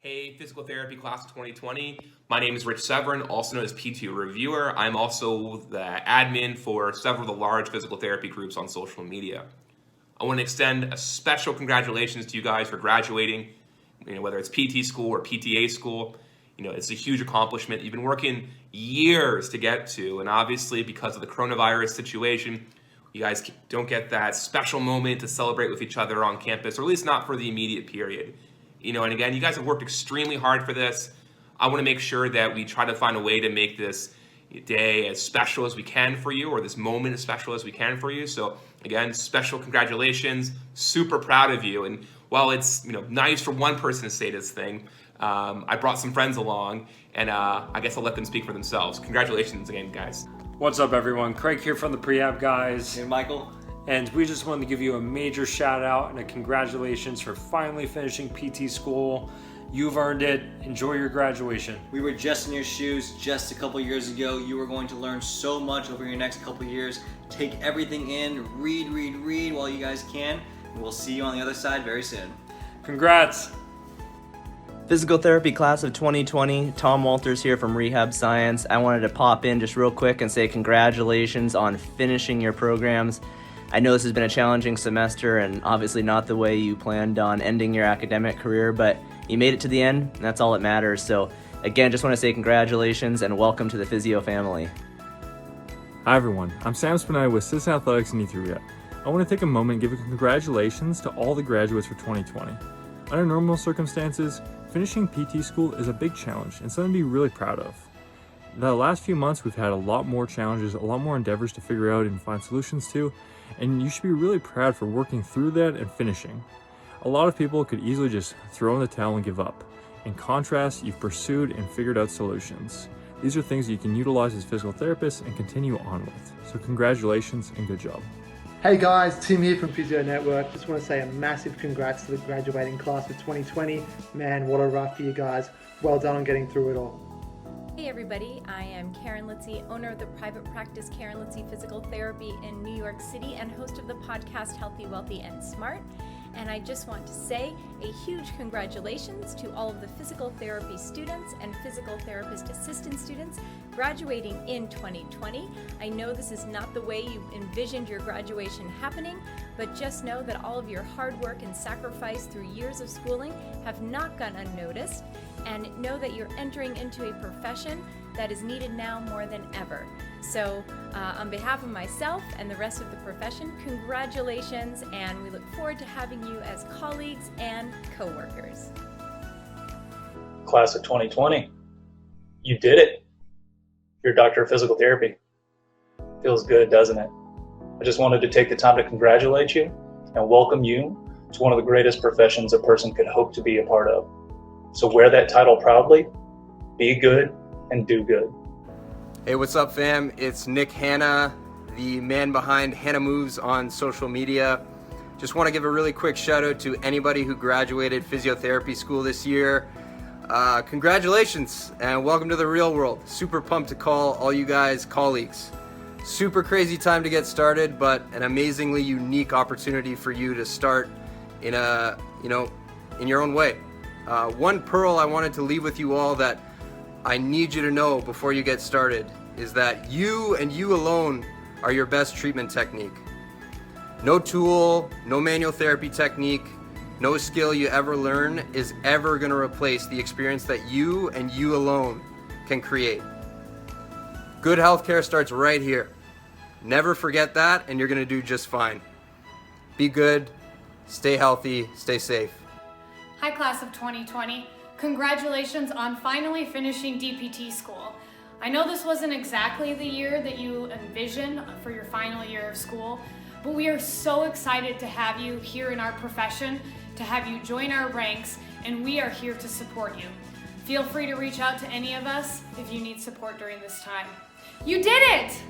Hey, Physical Therapy Class of 2020. My name is Rich Severin, also known as PT Reviewer. I'm also the admin for several of the large physical therapy groups on social media. I want to extend a special congratulations to you guys for graduating, whether it's PT school or PTA school. It's a huge accomplishment. You've been working years to get to, and obviously because of the coronavirus situation, you guys don't get that special moment to celebrate with each other on campus, or at least not for the immediate period. And again, you guys have worked extremely hard for this. I want to make sure that we try to find a way to make this day as special as we can for you, or this moment as special as we can for you. So again, special congratulations. Super proud of you. And while it's nice for one person to say this thing, I brought some friends along, and I guess I'll let them speak for themselves. Congratulations again, guys. What's up, everyone? Craig here from the Prehab guys. And Michael. And we just wanted to give you a major shout out and a congratulations for finally finishing PT school. You've earned it. Enjoy your graduation. We were just in your shoes just a couple years ago. You are going to learn so much over your next couple years. Take everything in, read while you guys can. And we'll see you on the other side very soon. Congrats. Physical Therapy Class of 2020, Tom Walters here from Rehab Science. I wanted to pop in just real quick and say congratulations on finishing your programs. I know this has been a challenging semester and obviously not the way you planned on ending your academic career, but you made it to the end, and that's all that matters. So again, just want to say congratulations and welcome to the Physio family. Hi everyone, I'm Sam Spinelli with Citizen Athletics in Ethiopia. I want to take a moment and give congratulations to all the graduates for 2020. Under normal circumstances, finishing PT school is a big challenge and something to be really proud of. The last few months we've had a lot more challenges, a lot more endeavors to figure out and find solutions to, and you should be really proud for working through that and finishing. A lot of people could easily just throw in the towel and give up. In contrast, you've pursued and figured out solutions. These are things you can utilize as physical therapists and continue on with. So congratulations and good job. Hey guys, Tim here from Physio Network. Just want to say a massive congrats to the graduating class of 2020. Man, what a rough year, guys. Well done on getting through it all. Hey everybody, I am Karen Litzy, owner of the private practice Karen Litzy Physical Therapy in New York City and host of the podcast Healthy, Wealthy, and Smart. And I just want to say a huge congratulations to all of the physical therapy students and physical therapist assistant students graduating in 2020. I know this is not the way you envisioned your graduation happening, but just know that all of your hard work and sacrifice through years of schooling have not gone unnoticed, and know that you're entering into a profession that is needed now more than ever. So on behalf of myself and the rest of the profession, congratulations, and we look forward to having you as colleagues and co-workers. Class of 2020, you did it. You're a doctor of physical therapy. Feels good, doesn't it? I just wanted to take the time to congratulate you and welcome you to one of the greatest professions a person could hope to be a part of. So wear that title proudly, be good, and do good. Hey, what's up, fam? It's Nick Hanna, the man behind Hanna Moves on social media. Just want to give a really quick shout out to anybody who graduated physiotherapy school this year. Congratulations and welcome to the real world. Super pumped to call all you guys colleagues. Super crazy time to get started, but an amazingly unique opportunity for you to start in your own way. One pearl I wanted to leave with you all that I need you to know before you get started is that you and you alone are your best treatment technique. No tool, no manual therapy technique, no skill you ever learn is ever going to replace the experience that you and you alone can create. Good healthcare starts right here. Never forget that, and you're going to do just fine. Be good, stay healthy, stay safe. Hi, class of 2020. Congratulations on finally finishing DPT school. I know this wasn't exactly the year that you envisioned for your final year of school, but we are so excited to have you here in our profession, to have you join our ranks, and we are here to support you. Feel free to reach out to any of us if you need support during this time. You did it!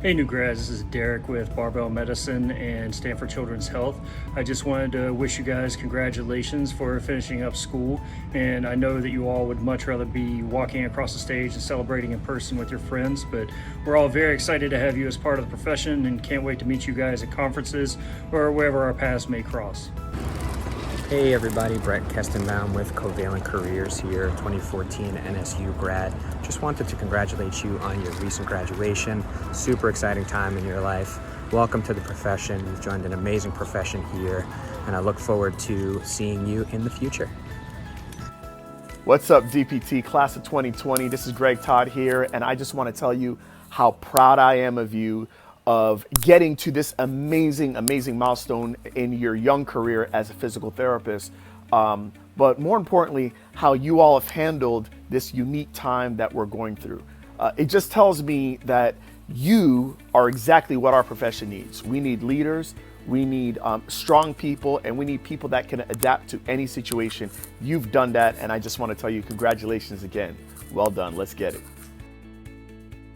Hey new grads, this is Derek with Barbell Medicine and Stanford Children's Health. I just wanted to wish you guys congratulations for finishing up school, and I know that you all would much rather be walking across the stage and celebrating in person with your friends, but we're all very excited to have you as part of the profession and can't wait to meet you guys at conferences or wherever our paths may cross. Hey everybody, Brett Kestenbaum with Covalent Careers here, 2014 NSU grad. Just wanted to congratulate you on your recent graduation. Super exciting time in your life. Welcome to the profession. You've joined an amazing profession here, and I look forward to seeing you in the future. What's up, DPT class of 2020? This is Greg Todd here, and I just want to tell you how proud I am of you of getting to this amazing milestone in your young career as a physical therapist. But more importantly, how you all have handled this unique time that we're going through. It just tells me that you are exactly what our profession needs. We need leaders, we need strong people, and we need people that can adapt to any situation. You've done that, and I just want to tell you congratulations again. Well done, let's get it.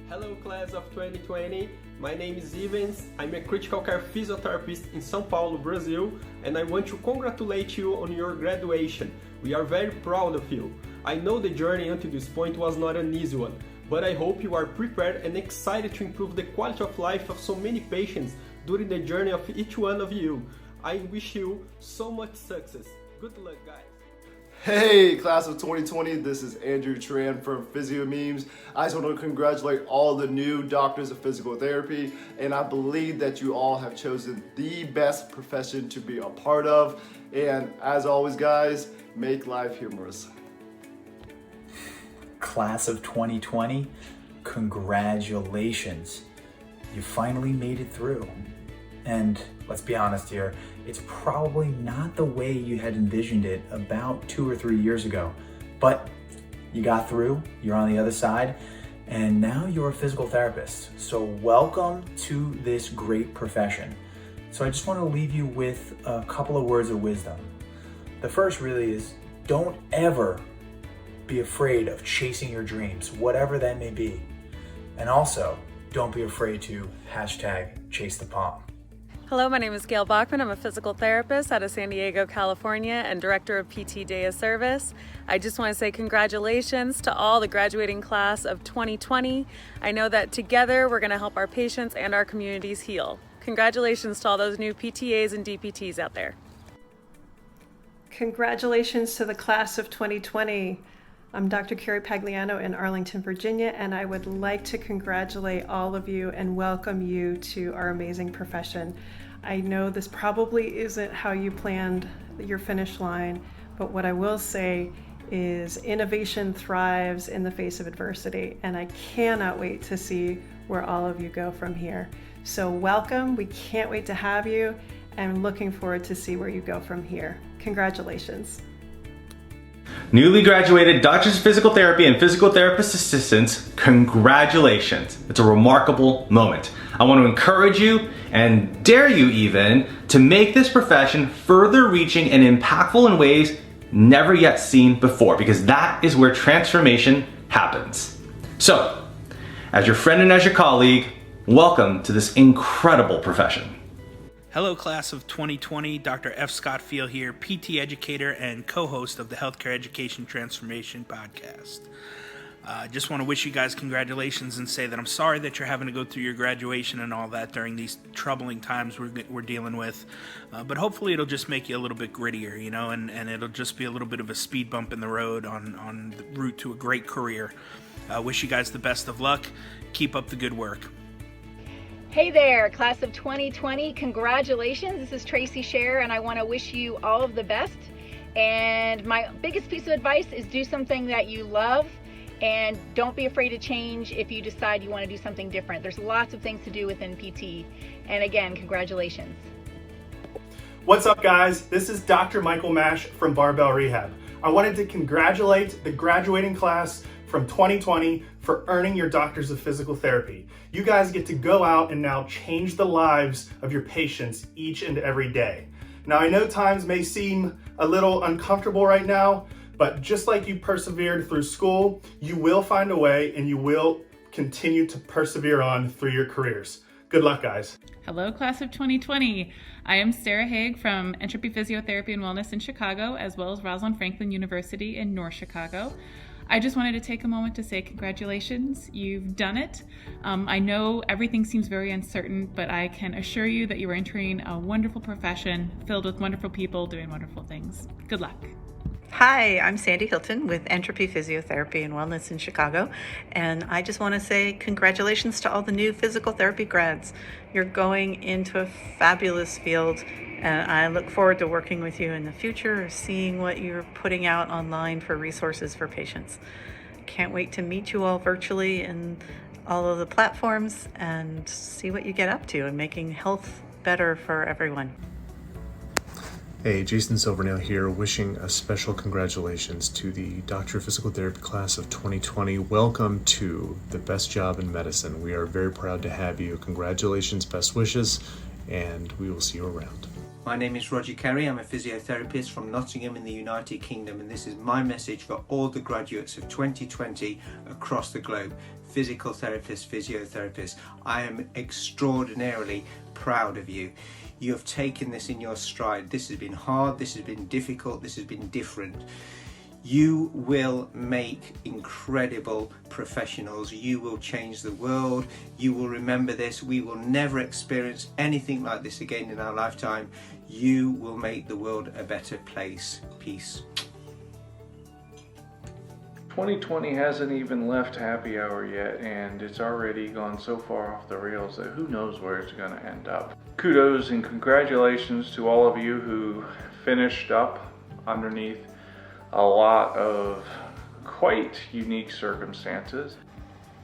Hello class of 2020, my name is Ivens. I'm a critical care physiotherapist in São Paulo, Brazil, and I want to congratulate you on your graduation. We are very proud of you. I know the journey until this point was not an easy one, but I hope you are prepared and excited to improve the quality of life of so many patients during the journey of each one of you. I wish you so much success. Good luck, guys. Hey, class of 2020, this is Andrew Tran from Physio Memes. I just want to congratulate all the new doctors of physical therapy, and I believe that you all have chosen the best profession to be a part of. And as always, guys, make life humorous. Class of 2020, congratulations. You finally made it through. And let's be honest here, it's probably not the way you had envisioned it about 2 or 3 years ago, but you got through, you're on the other side, and now you're a physical therapist. So welcome to this great profession. So I just want to leave you with a couple of words of wisdom. The first really is, don't ever be afraid of chasing your dreams, whatever that may be. And also, don't be afraid to #chase the palm. Hello, my name is Gayle Bachman. I'm a physical therapist out of San Diego, California, and director of PT Day of Service. I just want to say congratulations to all the graduating class of 2020. I know that together we're going to help our patients and our communities heal. Congratulations to all those new PTAs and DPTs out there. Congratulations to the class of 2020. I'm Dr. Carrie Pagliano in Arlington, Virginia, and I would like to congratulate all of you and welcome you to our amazing profession. I know this probably isn't how you planned your finish line, but what I will say is innovation thrives in the face of adversity, and I cannot wait to see where all of you go from here. So welcome, we can't wait to have you, and looking forward to see where you go from here. Congratulations. Newly graduated doctors of physical therapy and physical therapist assistants, congratulations. It's a remarkable moment. I want to encourage you and dare you even to make this profession further reaching and impactful in ways never yet seen before, because that is where transformation happens. So, as your friend and as your colleague, welcome to this incredible profession. Hello class of 2020, Dr. F. Scott Field here, PT educator and co-host of the Healthcare Education Transformation podcast. Just want to wish you guys congratulations and say that I'm sorry that you're having to go through your graduation and all that during these troubling times we're dealing with. But hopefully it'll just make you a little bit grittier, you know, and it'll just be a little bit of a speed bump in the road on the route to a great career. Wish you guys the best of luck. Keep up the good work. Hey there, class of 2020, congratulations. This is Tracy Scher, and I want to wish you all of the best. And my biggest piece of advice is do something that you love, and don't be afraid to change if you decide you want to do something different. There's lots of things to do within PT. And again, congratulations. What's up, guys? This is Dr. Michael Mash from Barbell Rehab. I wanted to congratulate the graduating class from 2020 for earning your doctors of physical therapy. You guys get to go out and now change the lives of your patients each and every day. Now, I know times may seem a little uncomfortable right now, but just like you persevered through school, you will find a way and you will continue to persevere on through your careers. Good luck, guys. Hello, class of 2020. I am Sarah Hague from Entropy Physiotherapy and Wellness in Chicago, as well as Rosalind Franklin University in North Chicago. I just wanted to take a moment to say congratulations. You've done it. I know everything seems very uncertain, but I can assure you that you are entering a wonderful profession filled with wonderful people doing wonderful things. Good luck. Hi, I'm Sandy Hilton with Entropy Physiotherapy and Wellness in Chicago, and I just want to say congratulations to all the new physical therapy grads. You're going into a fabulous field, and I look forward to working with you in the future, seeing what you're putting out online for resources for patients. Can't wait to meet you all virtually in all of the platforms and see what you get up to in making health better for everyone. Hey, Jason Silvernail here, wishing a special congratulations to the Doctor of Physical Therapy class of 2020. Welcome to the best job in medicine. We are very proud to have you. Congratulations, best wishes, and we will see you around. My name is Roger Carey. I'm a physiotherapist from Nottingham in the United Kingdom, and this is my message for all the graduates of 2020 across the globe. Physical therapists, physiotherapists, I am extraordinarily proud of you. You have taken this in your stride. This has been hard, this has been difficult, this has been different. You will make incredible professionals. You will change the world. You will remember this. We will never experience anything like this again in our lifetime. You will make the world a better place. Peace. 2020 hasn't even left happy hour yet, and it's already gone so far off the rails that who knows where it's going to end up. Kudos and congratulations to all of you who finished up underneath a lot of quite unique circumstances.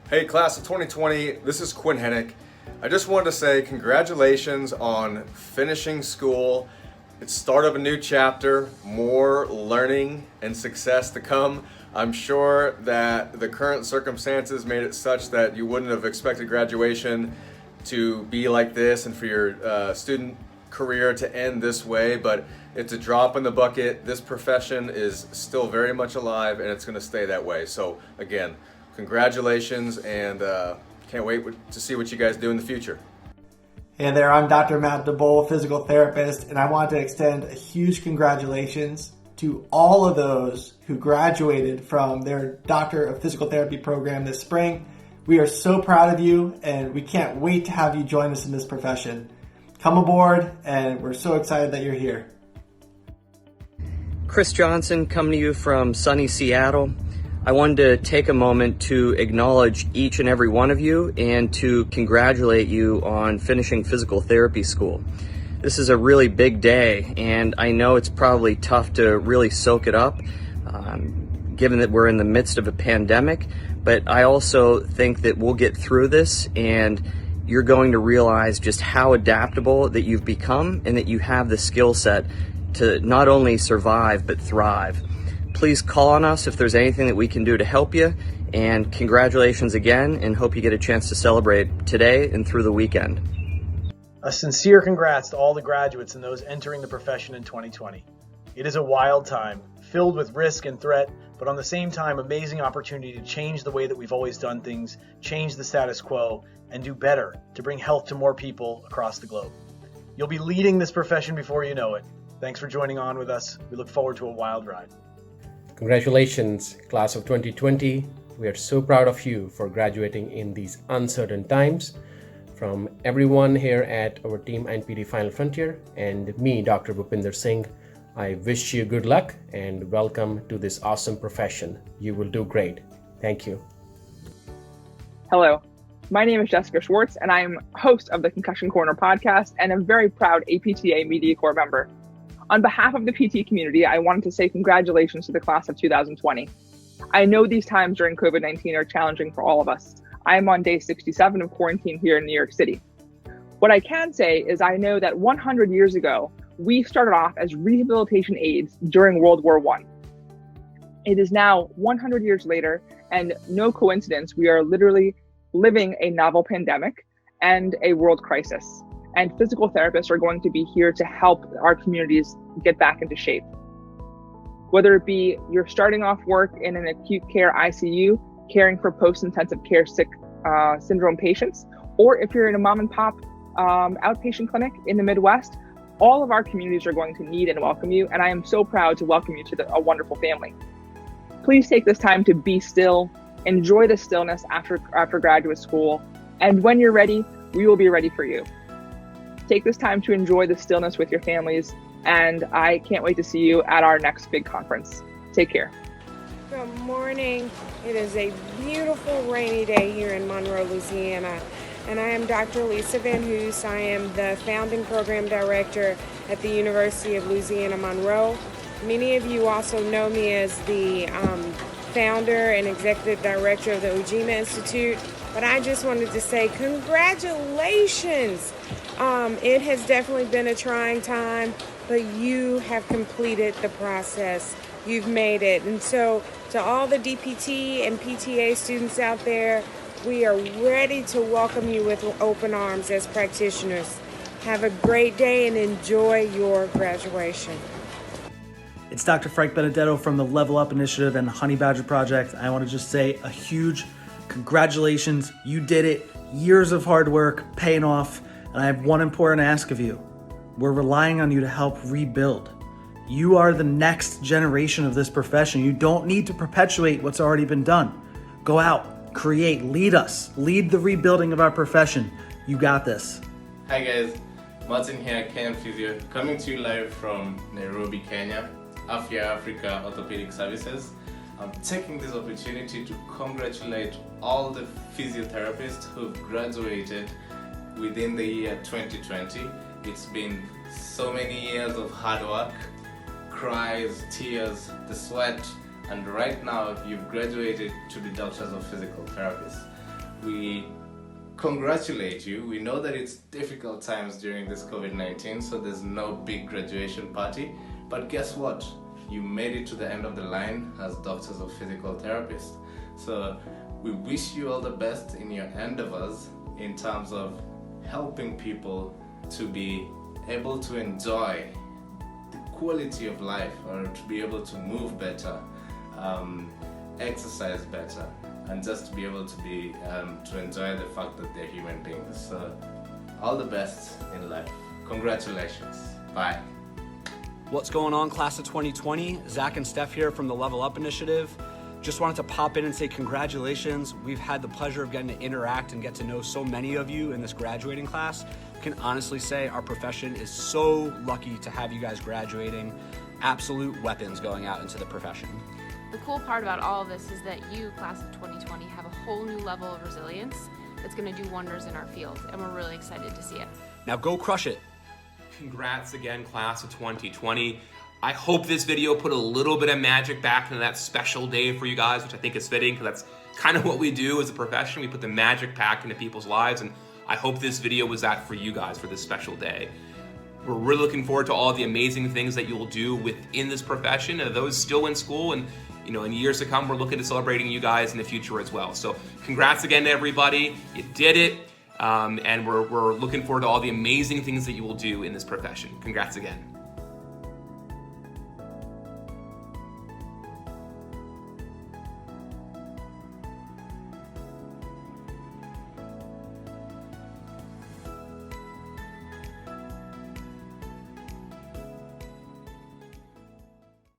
Hey class of 2020, this is Quinn Hennick. I just wanted to say congratulations on finishing school. It's start of a new chapter, more learning and success to come. I'm sure that the current circumstances made it such that you wouldn't have expected graduation to be like this and for your student career to end this way, but it's a drop in the bucket. This profession is still very much alive and it's going to stay that way. So again, congratulations, and can't wait to see what you guys do in the future. Hey there, I'm Dr. Matt DeBoll, physical therapist, and I want to extend a huge congratulations to all of those who graduated from their Doctor of Physical Therapy program this spring. We are so proud of you, and we can't wait to have you join us in this profession. Come aboard, and we're so excited that you're here. Chris Johnson coming to you from sunny Seattle. I wanted to take a moment to acknowledge each and every one of you and to congratulate you on finishing physical therapy school. This is a really big day, and I know it's probably tough to really soak it up, given that we're in the midst of a pandemic, but I also think that we'll get through this, and you're going to realize just how adaptable that you've become and that you have the skill set to not only survive, but thrive. Please call on us if there's anything that we can do to help you, and congratulations again, and hope you get a chance to celebrate today and through the weekend. A sincere congrats to all the graduates and those entering the profession in 2020. It is a wild time, filled with risk and threat, but on the same time, amazing opportunity to change the way that we've always done things, change the status quo, and do better to bring health to more people across the globe. You'll be leading this profession before you know it. Thanks for joining on with us. We look forward to a wild ride. Congratulations, class of 2020. We are so proud of you for graduating in these uncertain times. From everyone here at our team NPD Final Frontier and me, Dr. Bhupinder Singh, I wish you good luck and welcome to this awesome profession. You will do great. Thank you. Hello, my name is Jessica Schwartz, and I'm host of the Concussion Corner podcast and a very proud APTA Media Corps member. On behalf of the PT community, I wanted to say congratulations to the class of 2020. I know these times during COVID-19 are challenging for all of us. I am on day 67 of quarantine here in New York City. What I can say is I know that 100 years ago, we started off as rehabilitation aides during World War I. It is now 100 years later, and no coincidence, we are literally living a novel pandemic and a world crisis. And physical therapists are going to be here to help our communities get back into shape. Whether it be you're starting off work in an acute care ICU, caring for post-intensive care sick syndrome patients, or if you're in a mom and pop outpatient clinic in the Midwest, all of our communities are going to need and welcome you. And I am so proud to welcome you to a wonderful family. Please take this time to be still, enjoy the stillness after graduate school, and when you're ready, we will be ready for you. Take this time to enjoy the stillness with your families, and I can't wait to see you at our next big conference. Take care. Good morning. It is a beautiful rainy day here in Monroe, Louisiana, and I am Dr. Lisa Van Hoos. I am the founding program director at the University of Louisiana, Monroe. Many of you also know me as the founder and executive director of the Ujima Institute, but I just wanted to say congratulations. It has definitely been a trying time, but you have completed the process. You've made it. And so to all the DPT and PTA students out there, we are ready to welcome you with open arms as practitioners. Have a great day and enjoy your graduation. It's Dr. Frank Benedetto from the Level Up Initiative and the Honey Badger Project. I want to just say a huge congratulations. You did it. Years of hard work paying off. And I have one important ask of you. We're relying on you to help rebuild. You are the next generation of this profession. You don't need to perpetuate what's already been done. Go out, create, lead us. Lead the rebuilding of our profession. You got this. Hi guys, Martin here, Kenyan Physio, coming to you live from Nairobi, Kenya. Afya Africa Orthopedic Services. I'm taking this opportunity to congratulate all the physiotherapists who've graduated within the year 2020. It's been so many years of hard work, cries, tears, the sweat, and right now you've graduated to be doctors of physical therapists. We congratulate you. We know that it's difficult times during this COVID-19, so there's no big graduation party. But guess what? You made it to the end of the line as doctors of physical therapists. So we wish you all the best in your endeavors in terms of helping people to be able to enjoy the quality of life, or to be able to move better, exercise better, and just to be able to be to enjoy the fact that they're human beings. So all the best in life. Congratulations. Bye. What's going on, class of 2020? Zach and Steph here from the Level Up Initiative. Just wanted to pop in and say congratulations. We've had the pleasure of getting to interact and get to know so many of you in this graduating class. I can honestly say our profession is so lucky to have you guys graduating. Absolute weapons going out into the profession. The cool part about all of this is that you, class of 2020, have a whole new level of resilience that's going to do wonders in our field, and we're really excited to see it. Now go crush it. Congrats again, class of 2020. I hope this video put a little bit of magic back into that special day for you guys, which I think is fitting, because that's kind of what we do as a profession. We put the magic back into people's lives, and I hope this video was that for you guys for this special day. We're really looking forward to all the amazing things that you'll do within this profession, and those still in school, and in years to come, we're looking to celebrating you guys in the future as well. So congrats again to everybody. You did it. And we're looking forward to all the amazing things that you will do in this profession. Congrats again.